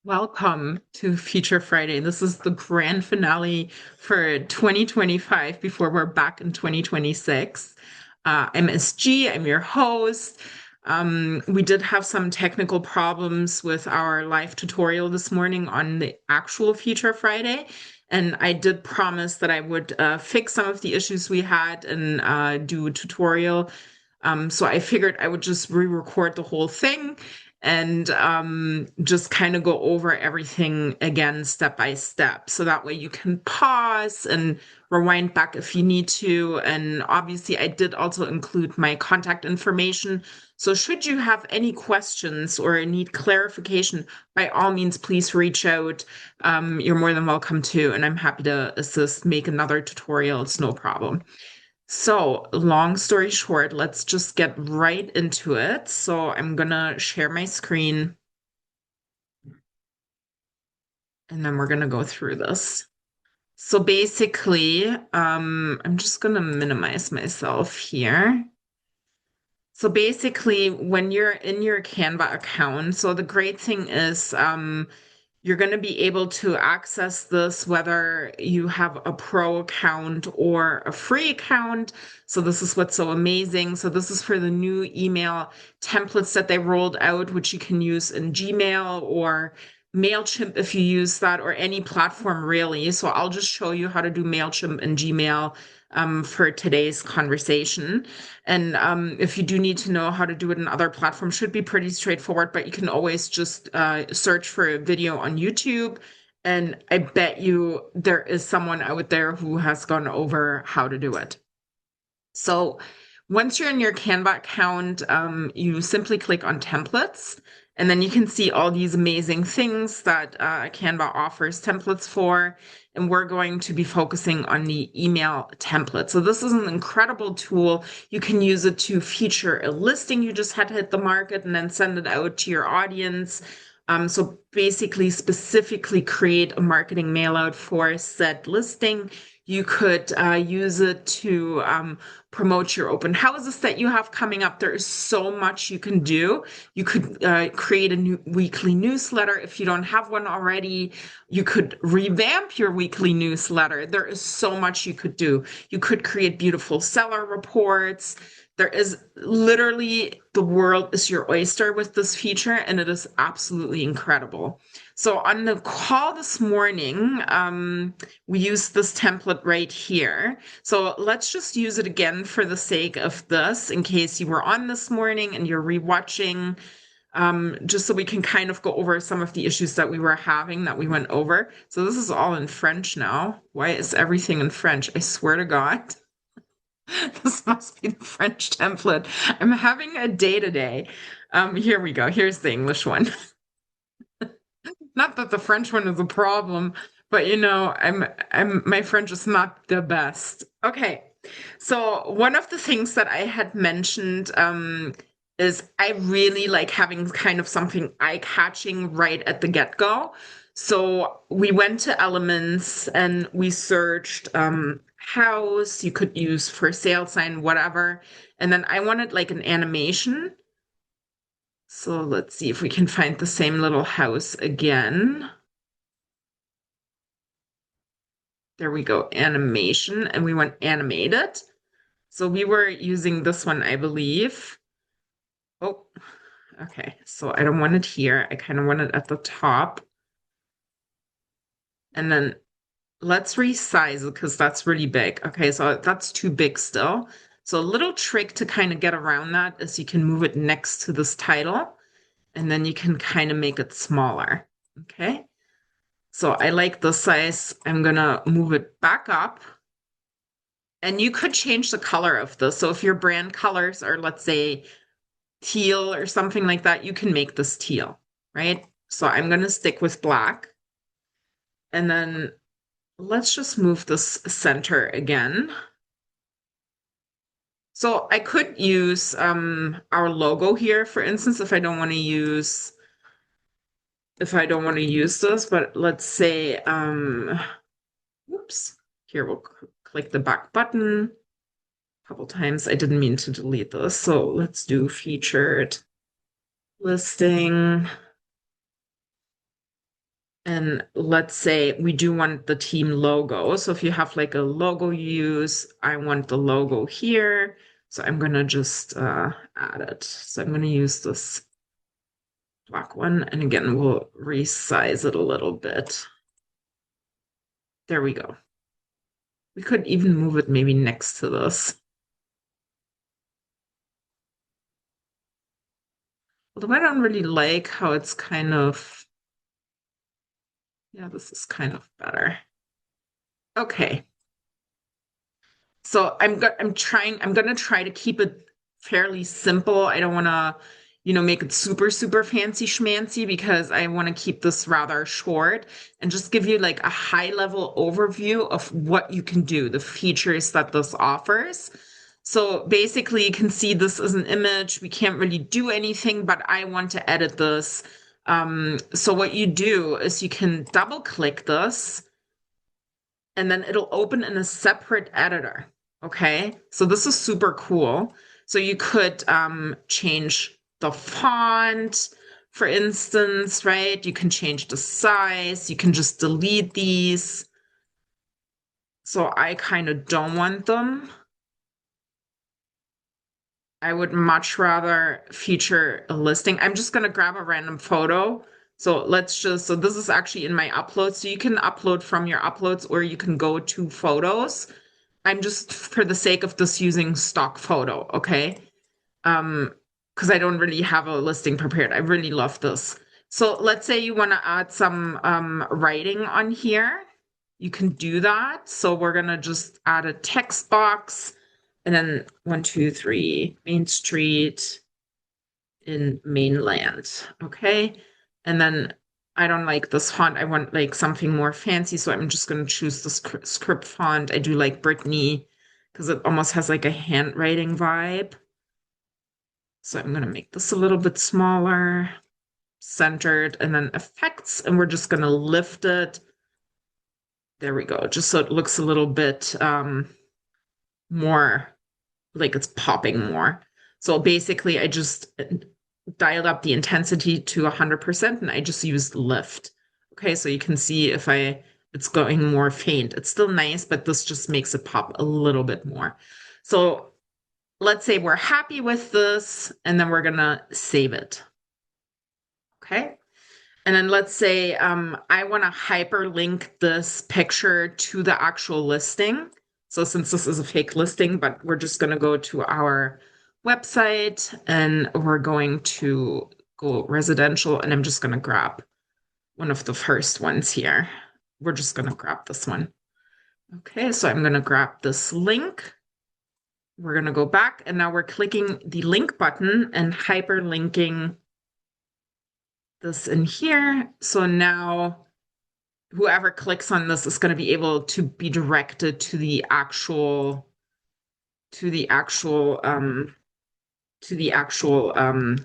Welcome to Feature Friday. This is the grand finale for 2025 before we're back in 2026. I'm SG, I'm your host. We did have some technical problems with our live tutorial this morning on the actual Feature Friday. And I did promise that I would fix some of the issues we had and do a tutorial. So I figured I would just re-record the whole thing and just kind of go over everything again step by step. So that way you can pause and rewind back if you need to. And obviously, I did also include my contact information. So should you have any questions or need clarification, by all means, please reach out. You're more than welcome to, and I'm happy to assist, make another tutorial. It's no problem. So, long story short, let's just get right into it. So, I'm gonna share my screen and then we're gonna go through this. So basically, I'm just gonna minimize myself here. So basically, when you're in your Canva account, so the great thing is you're going to be able to access this whether you have a pro account or a free account. So this is what's so amazing. So this is for the new email templates that they rolled out, which you can use in Gmail or Mailchimp if you use that, or any platform really. So I'll just show you how to do Mailchimp and Gmail for today's conversation. And if you do need to know how to do it in other platforms, should be pretty straightforward, but you can always just search for a video on YouTube. And I bet you there is someone out there who has gone over how to do it. So once you're in your Canva account, you simply click on templates. And then you can see all these amazing things that Canva offers templates for. And we're going to be focusing on the email template. So this is an incredible tool. You can use it to feature a listing you just had to hit the market and then send it out to your audience. So basically, specifically create a marketing mail out for said listing. You could use it to promote your open houses that you have coming up. There is so much you can do. You could create a new weekly newsletter if you don't have one already. You could revamp your weekly newsletter. There is so much you could do. You could create beautiful seller reports. There is literally, the world is your oyster with this feature, and it is absolutely incredible. So on the call this morning, we used this template right here. So let's just use it again for the sake of this, in case you were on this morning and you're rewatching, just so we can kind of go over some of the issues that we were having that we went over. So this is all in French now. Why is everything in French? I swear to God. This must be the French template. I'm having a day today. Here we go. Here's the English one. Not that the French one is a problem, but my French is not the best. Okay. So one of the things that I had mentioned is I really like having kind of something eye-catching right at the get-go. So we went to Elements and we searched house, you could use for sale sign, whatever. And then I wanted like an animation. So let's see if we can find the same little house again. There we go, animation, and we want animated. So we were using this one, I believe. Oh, okay. So I don't want it here. I kind of want it at the top. And then let's resize it because that's really big. Okay, so that's too big still. So a little trick to kind of get around that is you can move it next to this title, and then you can kind of make it smaller. Okay, so I like the size. I'm gonna move it back up. And you could change the color of this. So if your brand colors are, let's say, teal or something like that, you can make this teal, right? So I'm gonna stick with black. And then let's just move this center again. So I could use our logo here, for instance, if I don't want to use this, but let's say, oops, here we'll click the back button. a couple times. I didn't mean to delete this. So let's do featured listing. And let's say we do want the team logo. So if you have like a logo you use, I want the logo here. So I'm going to just add it. So I'm going to use this black one. And again, we'll resize it a little bit. There we go. We could even move it maybe next to this. Although I don't really like how it's kind of, yeah, this is kind of better. Okay. So I'm gonna try to keep it fairly simple. I don't want to, make it super, super fancy schmancy because I want to keep this rather short and just give you like a high level overview of what you can do, the features that this offers. So basically you can see this is an image. We can't really do anything, but I want to edit this. So what you do is you can double click this and then it'll open in a separate editor. Okay, so this is super cool. So you could change the font, for instance, right? You can change the size. You can just delete these. So I kind of don't want them. I would much rather feature a listing. I'm just going to grab a random photo. So so this is actually in my uploads. So you can upload from your uploads or you can go to photos. I'm just for the sake of this using stock photo, okay? Because I don't really have a listing prepared. I really love this. So let's say you want to add some writing on here. You can do that. So we're gonna just add a text box and then 123 Main Street in mainland. Okay. And then I don't like this font. I want like something more fancy. So I'm just going to choose the script font. I do like Brittany because it almost has like a handwriting vibe. So I'm going to make this a little bit smaller, centered, and then effects. And we're just going to lift it. There we go. Just so it looks a little bit more like it's popping more. So basically, I just dialed up the intensity to 100% and I just used lift. Okay, so you can see if it's going more faint. It's still nice, but this just makes it pop a little bit more. So let's say we're happy with this and then we're gonna save it. Okay. And then let's say I want to hyperlink this picture to the actual listing. So since this is a fake listing, but we're just going to go to our website and we're going to go residential and I'm just going to grab one of the first ones here. We're just going to grab this one. Okay, so I'm going to grab this link. We're going to go back and now we're clicking the link button and hyperlinking this in here. So now whoever clicks on this is going to be able to be directed to the actual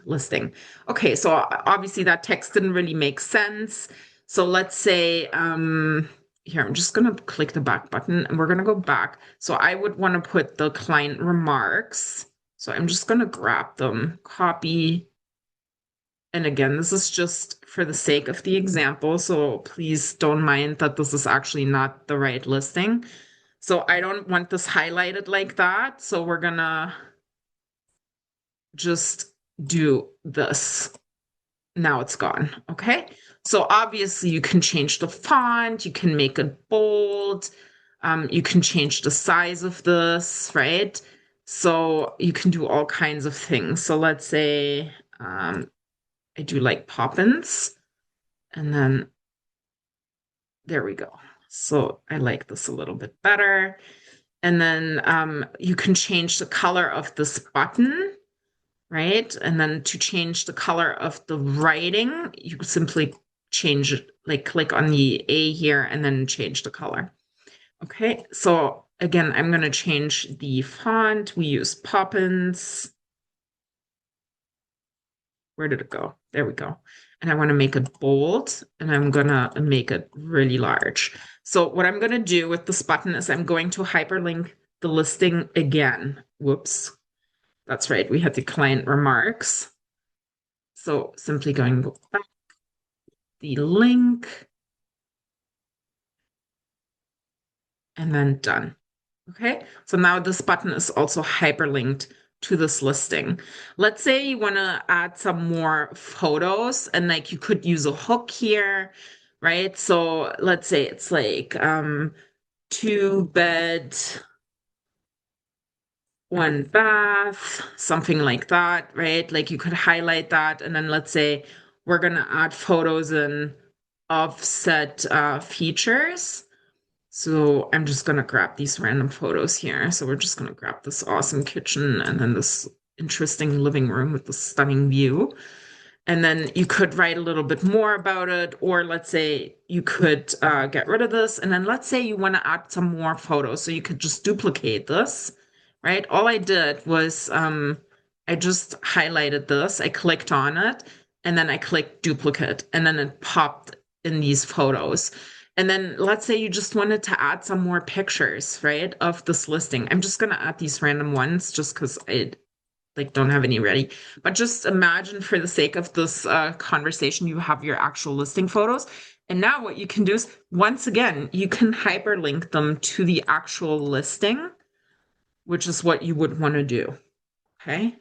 listing. Okay, so obviously that text didn't really make sense. So let's say here, I'm just going to click the back button and we're going to go back. So I would want to put the client remarks. So I'm just going to grab them, copy. And again, this is just for the sake of the example. So please don't mind that this is actually not the right listing. So I don't want this highlighted like that. So we're gonna just do this. Now it's gone. Okay. So obviously you can change the font, you can make it bold, you can change the size of this, right? So you can do all kinds of things. So let's say I do like Poppins, and then there we go. So I like this a little bit better. And then you can change the color of this button, right? And then to change the color of the writing, you simply change it, like click on the A here and then change the color. Okay, so again, I'm going to change the font. We use Poppins. Where did it go? There we go. And I want to make it bold and I'm going to make it really large. So what I'm going to do with this button is I'm going to hyperlink the listing again. Whoops. That's right. We had the client remarks. So simply going back the link and then done. Okay, so now this button is also hyperlinked to this listing. Let's say you want to add some more photos and like you could use a hook here, right? So let's say it's like 2 bed, 1 bath, something like that, right? Like you could highlight that and then let's say we're gonna add photos and offset features. So I'm just gonna grab these random photos here. So we're just gonna grab this awesome kitchen and then this interesting living room with the stunning view. And then you could write a little bit more about it, or let's say you could get rid of this. And then let's say you want to add some more photos. So you could just duplicate this, right? All I did was I just highlighted this, I clicked on it, and then I clicked duplicate, and then it popped in these photos. And then let's say you just wanted to add some more pictures, right, of this listing. I'm just going to add these random ones just because I like don't have any ready. But just imagine for the sake of this conversation, you have your actual listing photos. And now what you can do is, once again, you can hyperlink them to the actual listing, which is what you would want to do. Okay.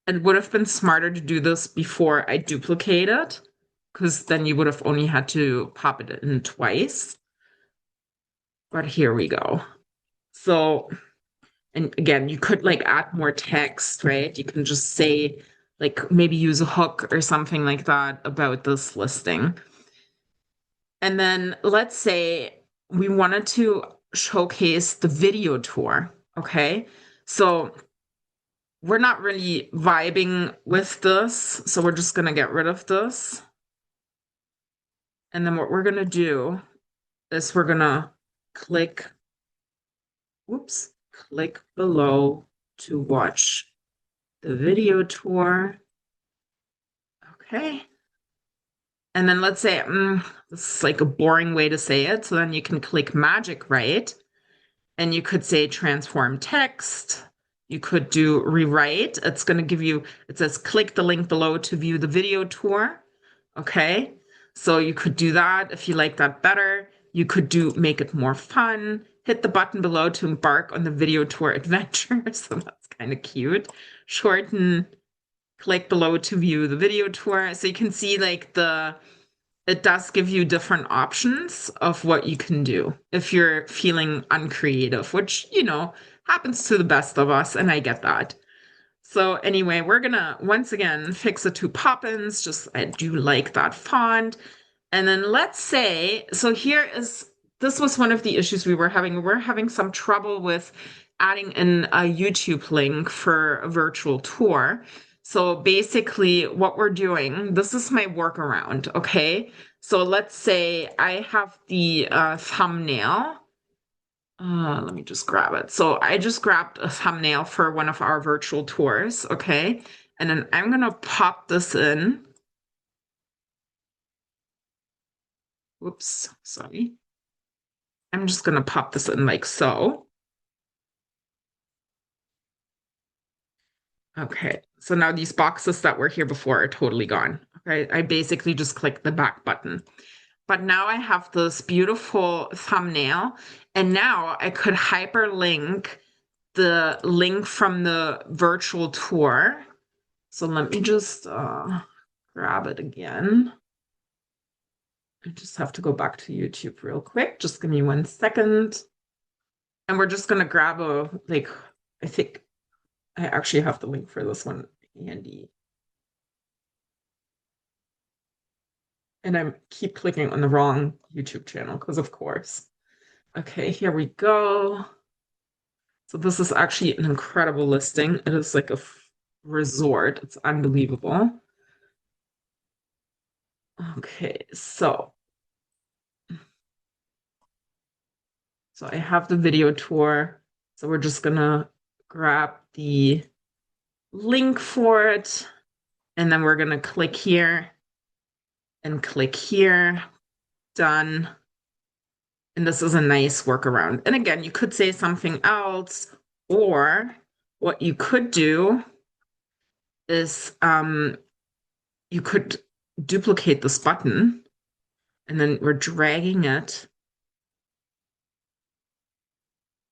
It would have been smarter to do this before I duplicate it, because then you would have only had to pop it in twice. But here we go. So and again, you could like add more text, right? You can just say, like, maybe use a hook or something like that about this listing. And then let's say we wanted to showcase the video tour. Okay. So we're not really vibing with this. So we're just going to get rid of this. And then what we're going to do is we're going to click, whoops, click below to watch the video tour. Okay. And then let's say, this is like a boring way to say it. So then you can click magic, right? And you could say transform text. You could do rewrite. It's going to give you, it says click the link below to view the video tour. Okay. So you could do that if you like that better. You could do make it more fun. Hit the button below to embark on the video tour adventure. So that's kind of cute. Shorten, click below to view the video tour. So you can see like it does give you different options of what you can do if you're feeling uncreative, which, happens to the best of us, and I get that. So anyway, we're gonna once again fix it to Poppins. Just I do like that font. And then let's say, so here is this was one of the issues we were having. We were having some trouble with adding in a YouTube link for a virtual tour. So basically, what we're doing, this is my workaround, okay? So let's say I have the thumbnail. Let me just grab it. So I just grabbed a thumbnail for one of our virtual tours, okay? And then I'm gonna pop this in. Whoops, sorry. I'm just gonna pop this in like so. Okay, so now these boxes that were here before are totally gone. Okay, I basically just clicked the back button. But now I have this beautiful thumbnail, and now I could hyperlink the link from the virtual tour. So let me just grab it again. I just have to go back to YouTube real quick. Just give me 1 second. And we're just gonna grab like, I think I actually have the link for this one handy. And I keep clicking on the wrong YouTube channel because of course. Okay, here we go. So this is actually an incredible listing. It is like a resort. It's unbelievable. Okay, so I have the video tour. So we're just gonna grab the link for it, and then we're gonna click here and click here. Done. And this is a nice workaround. And again, you could say something else, or what you could do is you could duplicate this button and then we're dragging it.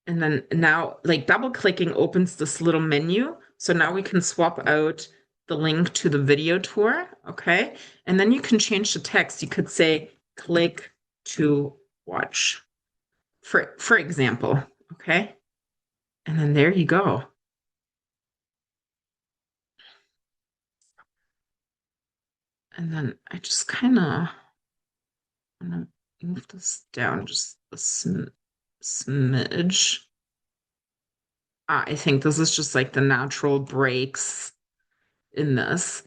And then now, like double clicking opens this little menu. So now we can swap out the link to the video tour. Okay. And then you can change the text. You could say, click to watch, for example. Okay. And then there you go. And then I just kind of want to move this down just a smidge. I think this is just like the natural breaks in this.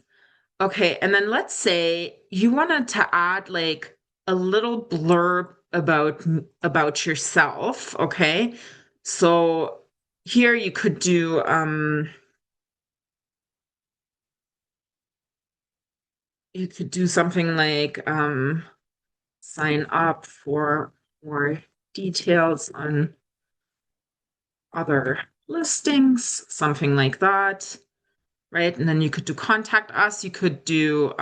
Okay, and then let's say you wanted to add like a little blurb about yourself, okay? So here you could do something like sign up for more details on other listings, something like that, right? And then you could do contact us. You could do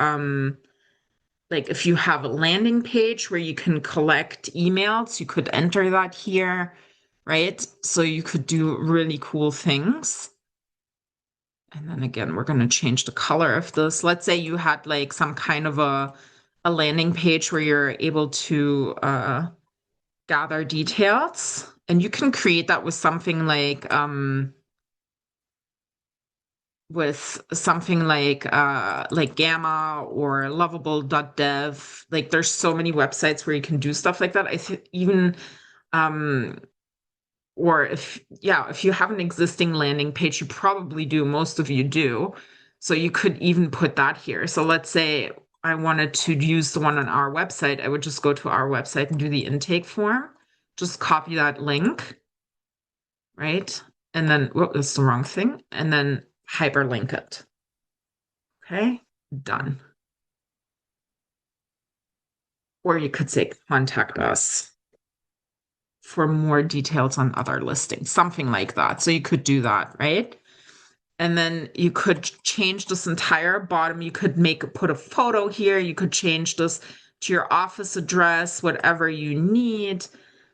like if you have a landing page where you can collect emails, you could enter that here, right? So you could do really cool things. And then again, we're going to change the color of this. Let's say you had like some kind of a landing page where you're able to gather details, and you can create that with something like Gamma or lovable.dev. Like there's so many websites where you can do stuff like that. I think even um or if you have an existing landing page, you probably do, most of you do. So you could even put that here. So let's say I wanted to use the one on our website, I would just go to our website and do the intake form, just copy that link, right? And then, whoop, that's the wrong thing. And then hyperlink it. Okay, done. Or you could say, contact us for more details on other listings, something like that. So you could do that, right? And then you could change this entire bottom. You could put a photo here. You could change this to your office address, whatever you need,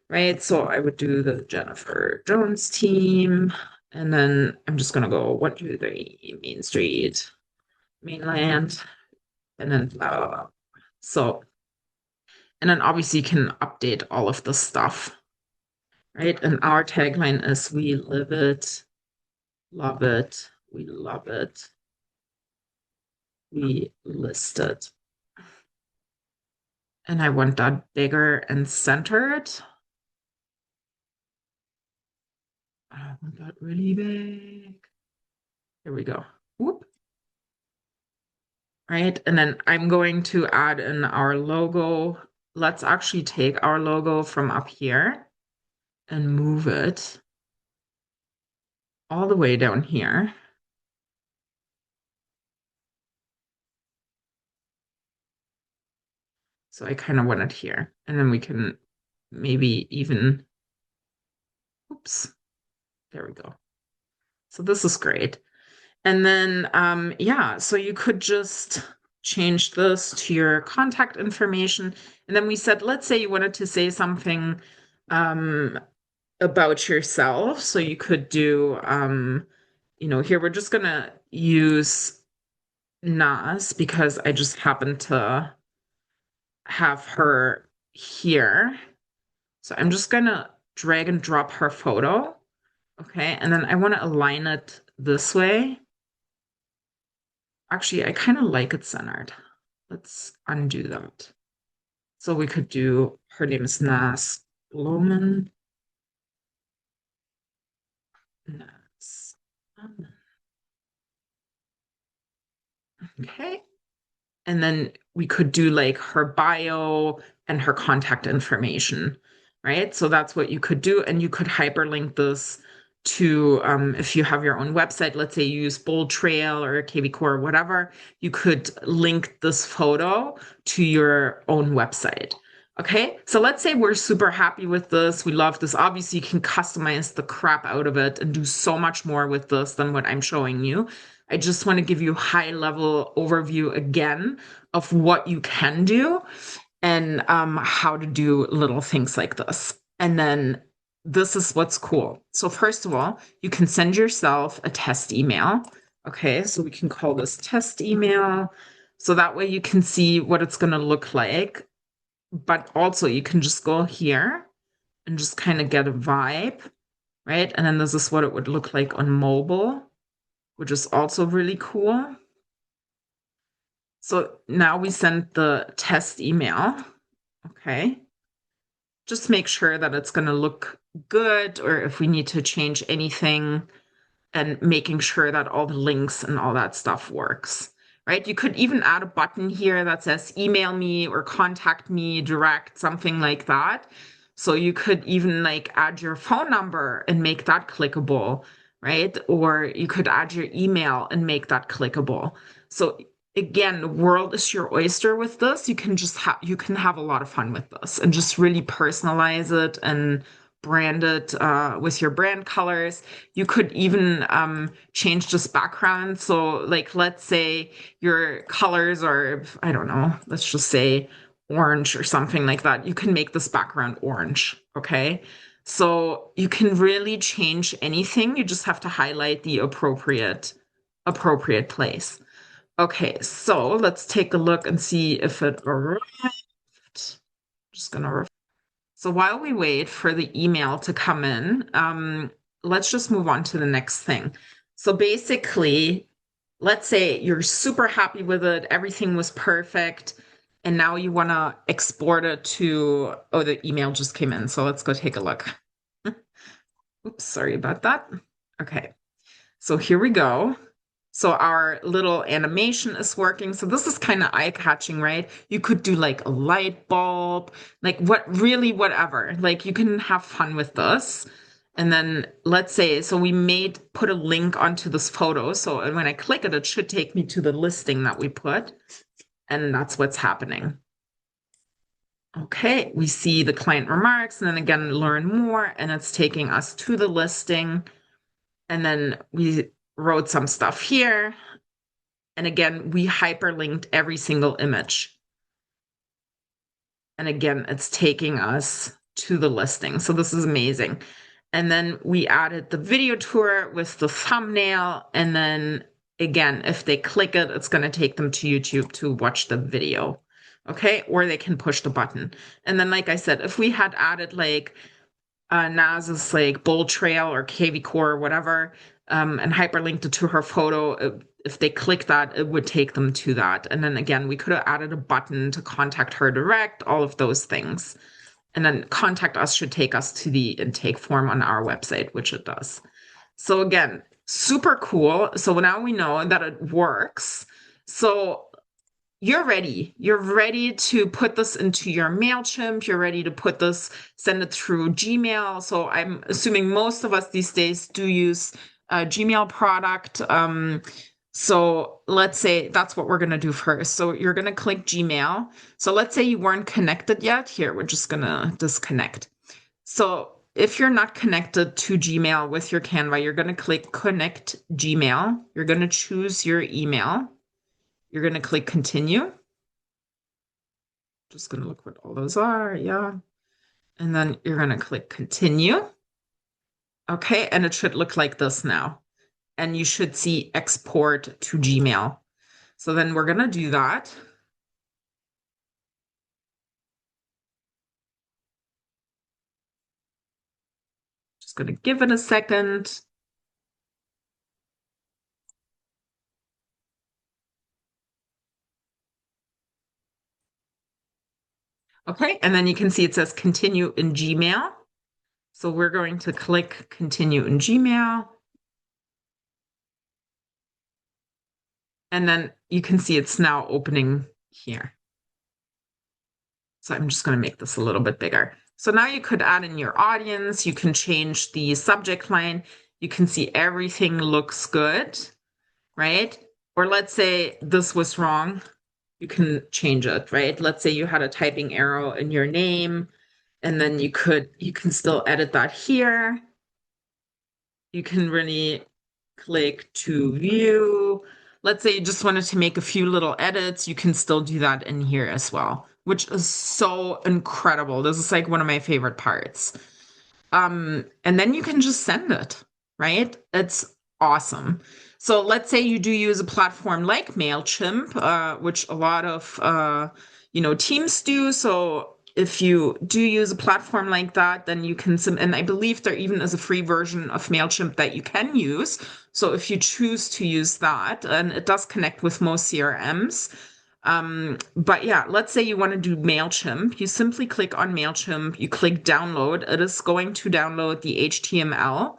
right? So I would do the Jennifer Jones team. And then I'm just going to go 123 Main Street, Mainland, and then blah, blah, blah. So, and then obviously you can update all of this stuff, right? And our tagline is we live it, love it, we love it, we list it. And I want that bigger and centered. I want that really big. Here we go. Whoop. Right. And then I'm going to add in our logo. Let's actually take our logo from up here and move it all the way down here. So I kind of want it here. And then we can maybe even, oops, there we go. So this is great. And then, yeah, so you could just change this to your contact information. And then we said, let's say you wanted to say something about yourself. So you could do, here we're just going to use Nas because I just happen to have her here. So I'm just going to drag and drop her photo. Okay. And then I want to align it this way. Actually, I kind of like it centered. Let's undo that. So we could do, her name is Nas Lohman. Nas. Okay. And then we could do like her bio and her contact information, right? So that's what you could do. And you could hyperlink this to, if you have your own website, let's say you use Bold Trail or KB Core or whatever, you could link this photo to your own website, Okay, so let's say we're super happy with this. We love this. Obviously, you can customize the crap out of it and do so much more with this than what I'm showing you. I just want to give you high level overview again of what you can do and how to do little things like this. And then this is what's cool. So first of all, you can send yourself a test email. Okay, so we can call this test email. So that way you can see what it's going to look like. But also you can just go here and just kind of get a vibe, right? And then this is what it would look like on mobile, which is also really cool. So now we send the test email. Okay. Just make sure that it's going to look good, or if we need to change anything, and making sure that all the links and all that stuff works, right? You could even add a button here that says email me or contact me direct, something like that. So you could even like add your phone number and make that clickable, right? Or you could add your email and make that clickable. So again, the world is your oyster with this. You can just you can have a lot of fun with this and just really personalize it and brand it with your brand colors. You could even change this background. So like, let's say your colors are, I don't know, let's just say orange or something like that. You can make this background orange. Okay. So you can really change anything. You just have to highlight the appropriate place. Okay, so let's take a look and see if it arrived. Just gonna. So while we wait for the email to come in, let's just move on to the next thing. So basically, let's say you're super happy with it, everything was perfect, and now you want to export it to, oh, the email just came in. So let's go take a look. Oops, sorry about that. Okay, so here we go. So our little animation is working. So this is kind of eye-catching, right? You could do like a light bulb, like whatever. Like you can have fun with this. And then let's say, so we put a link onto this photo. So when I click it, it should take me to the listing that we put. And that's what's happening. Okay, we see the client remarks and then again, learn more. And it's taking us to the listing. And then we wrote some stuff here. And again, we hyperlinked every single image. And again, it's taking us to the listing. So this is amazing. And then we added the video tour with the thumbnail. And then again, if they click it, it's going to take them to YouTube to watch the video. Okay. Or they can push the button. And then, like I said, if we had added like Naz's like Bold Trail or KV Core or whatever, and hyperlinked it to her photo, if they click that, it would take them to that. And then again, we could have added a button to contact her direct, all of those things. And then contact us should take us to the intake form on our website, which it does. So again, super cool. So now we know that it works. So you're ready. You're ready to put this into your Mailchimp. You're ready to send it through Gmail. So I'm assuming most of us these days do use a Gmail product. So let's say that's what we're going to do first. So you're going to click Gmail. So let's say you weren't connected yet. Here, we're just going to disconnect. So if you're not connected to Gmail with your Canva, you're going to click Connect Gmail. You're going to choose your email. You're going to click Continue. Just going to look what all those are. Yeah. And then you're going to click Continue. Okay. And it should look like this now. And you should see Export to Gmail. So then we're going to do that. Just going to give it a second. Okay. And then you can see it says Continue in Gmail. So we're going to click Continue in Gmail. And then you can see it's now opening here. So I'm just going to make this a little bit bigger. So now you could add in your audience. You can change the subject line. You can see everything looks good, right? Or let's say this was wrong. you can change it, right? Let's say you had a typing arrow in your name, and then you can still edit that here. You can really click to view. Let's say you just wanted to make a few little edits, you can still do that in here as well, which is so incredible. This is like one of my favorite parts. And then you can just send it, right? It's awesome. So let's say you do use a platform like Mailchimp, which a lot of teams do. So if you do use a platform like that, then you can and I believe there even is a free version of Mailchimp that you can use. So if you choose to use that, and it does connect with most CRMs. But yeah, let's say you want to do Mailchimp. You simply click on Mailchimp, you click download. It is going to download the HTML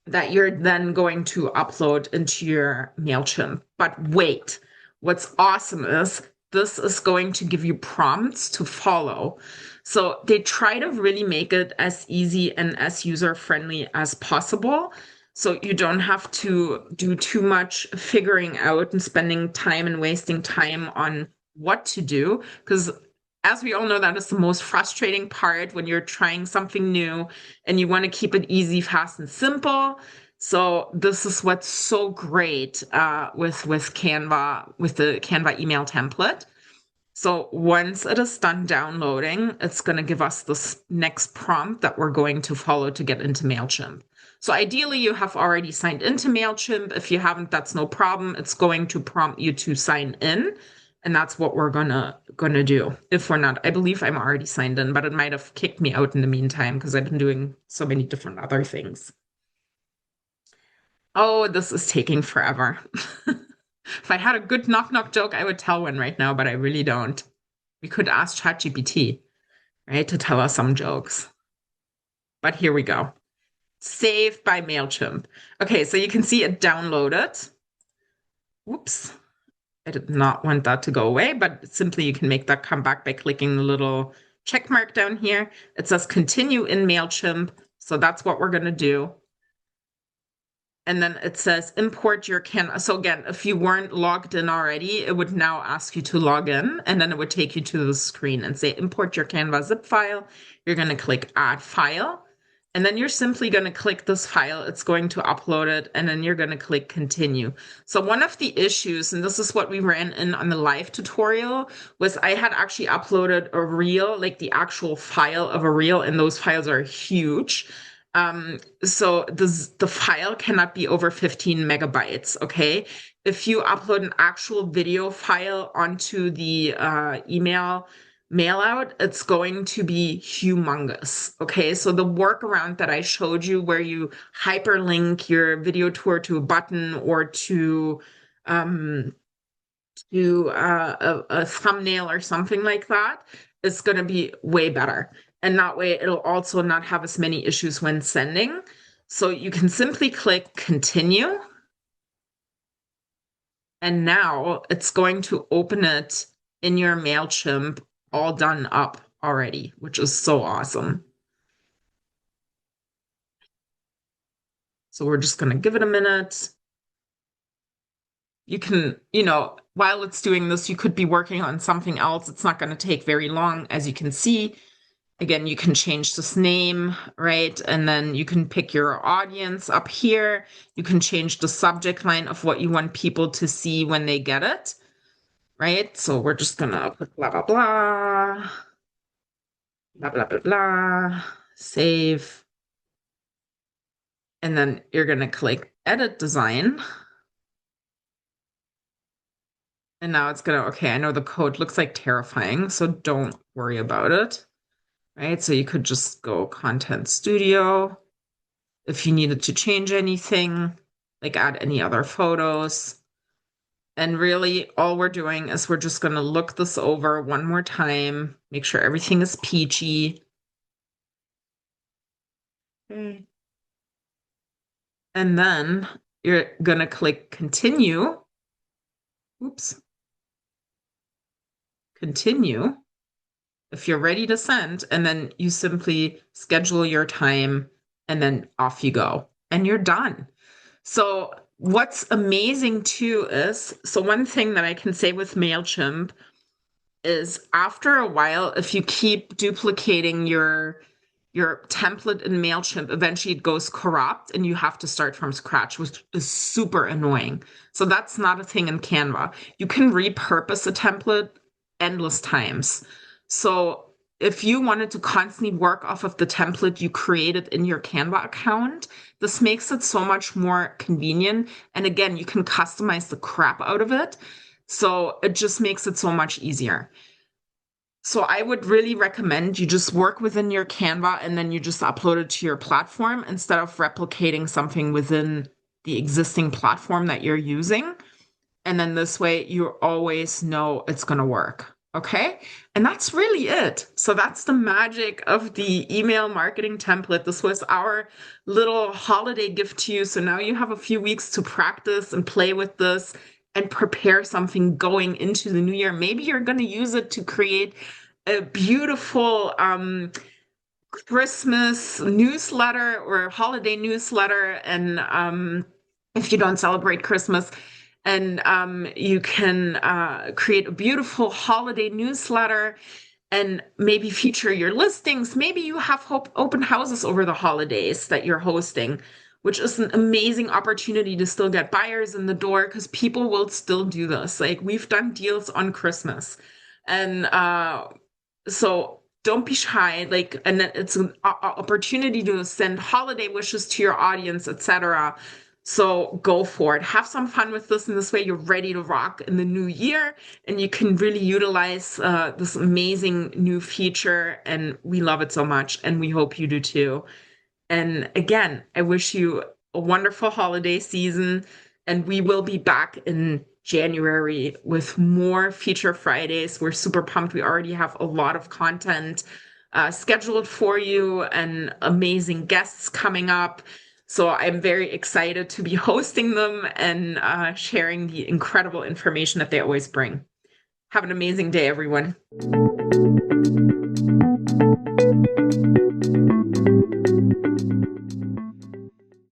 that you're then going to upload into your Mailchimp. But wait, what's awesome is this is going to give you prompts to follow. So they try to really make it as easy and as user-friendly as possible. So you don't have to do too much figuring out and spending time and wasting time on what to do. Because as we all know, that is the most frustrating part when you're trying something new and you want to keep it easy, fast, and simple. So this is what's so great with Canva, with the Canva email template. So once it is done downloading, it's going to give us this next prompt that we're going to follow to get into Mailchimp. So ideally, you have already signed into Mailchimp. If you haven't, that's no problem. It's going to prompt you to sign in. And that's what we're gonna do. If we're not, I believe I'm already signed in, but it might have kicked me out in the meantime because I've been doing so many different other things. Oh, this is taking forever. If I had a good knock knock joke, I would tell one right now, but I really don't. We could ask ChatGPT, right, to tell us some jokes. But here we go. Saved by Mailchimp. Okay, so you can see it downloaded. Whoops. I did not want that to go away, but simply you can make that come back by clicking the little check mark down here. It says continue in Mailchimp. So that's what we're going to do. And then it says import your Canva. So again, if you weren't logged in already, it would now ask you to log in, and then it would take you to the screen and say import your Canva zip file. You're going to click add file. And then you're simply going to click this file. It's going to upload it, and then you're going to click continue. So one of the issues, and this is what we ran in on the live tutorial, was I had actually uploaded a reel, like the actual file of a reel, and those files are huge. So the file cannot be over 15 megabytes, okay? If you upload an actual video file onto the email mail out, it's going to be humongous. Okay, so the workaround that I showed you where you hyperlink your video tour to a button or um, to a thumbnail or something like that is going to be way better. And that way it'll also not have as many issues when sending. So you can simply click continue. And now it's going to open it in your Mailchimp all done up already, which is so awesome. So we're just going to give it a minute. You can, while it's doing this, you could be working on something else. It's not going to take very long, as you can see. Again, you can change this name, right? And then you can pick your audience up here. You can change the subject line of what you want people to see when they get it, right? So we're just going to put blah, blah, blah, blah, blah, blah, blah, save. And then you're going to click edit design. And now it's going to, okay, I know the code looks like terrifying, so don't worry about it, right? So you could just go Content Studio. If you needed to change anything, like add any other photos. And really all we're doing is we're just going to look this over one more time, make sure everything is peachy. Okay. And then you're going to click continue. Oops. Continue. If you're ready to send, and then you simply schedule your time and then off you go and you're done. So what's amazing too is, so one thing that I can say with Mailchimp is after a while, if you keep duplicating your template in Mailchimp, eventually it goes corrupt and you have to start from scratch, which is super annoying. So that's not a thing in Canva. You can repurpose a template endless times. So if you wanted to constantly work off of the template you created in your Canva account, this makes it so much more convenient. And again, you can customize the crap out of it. So it just makes it so much easier. So I would really recommend you just work within your Canva and then you just upload it to your platform instead of replicating something within the existing platform that you're using. And then this way you always know it's going to work. Okay. And that's really it. So that's the magic of the email marketing template. This was our little holiday gift to you. So now you have a few weeks to practice and play with this and prepare something going into the new year. Maybe you're going to use it to create a beautiful Christmas newsletter or holiday newsletter. And if you don't celebrate Christmas, and you can create a beautiful holiday newsletter and maybe feature your listings. Maybe you have open houses over the holidays that you're hosting, which is an amazing opportunity to still get buyers in the door because people will still do this. Like we've done deals on Christmas. And so don't be shy, like, and it's an opportunity to send holiday wishes to your audience, etc. So go for it. Have some fun with this. In this way, you're ready to rock in the new year, and you can really utilize this amazing new feature. And we love it so much, and we hope you do too. And again, I wish you a wonderful holiday season, and we will be back in January with more Feature Fridays. We're super pumped. We already have a lot of content scheduled for you and amazing guests coming up. So I'm very excited to be hosting them and sharing the incredible information that they always bring. Have an amazing day, everyone.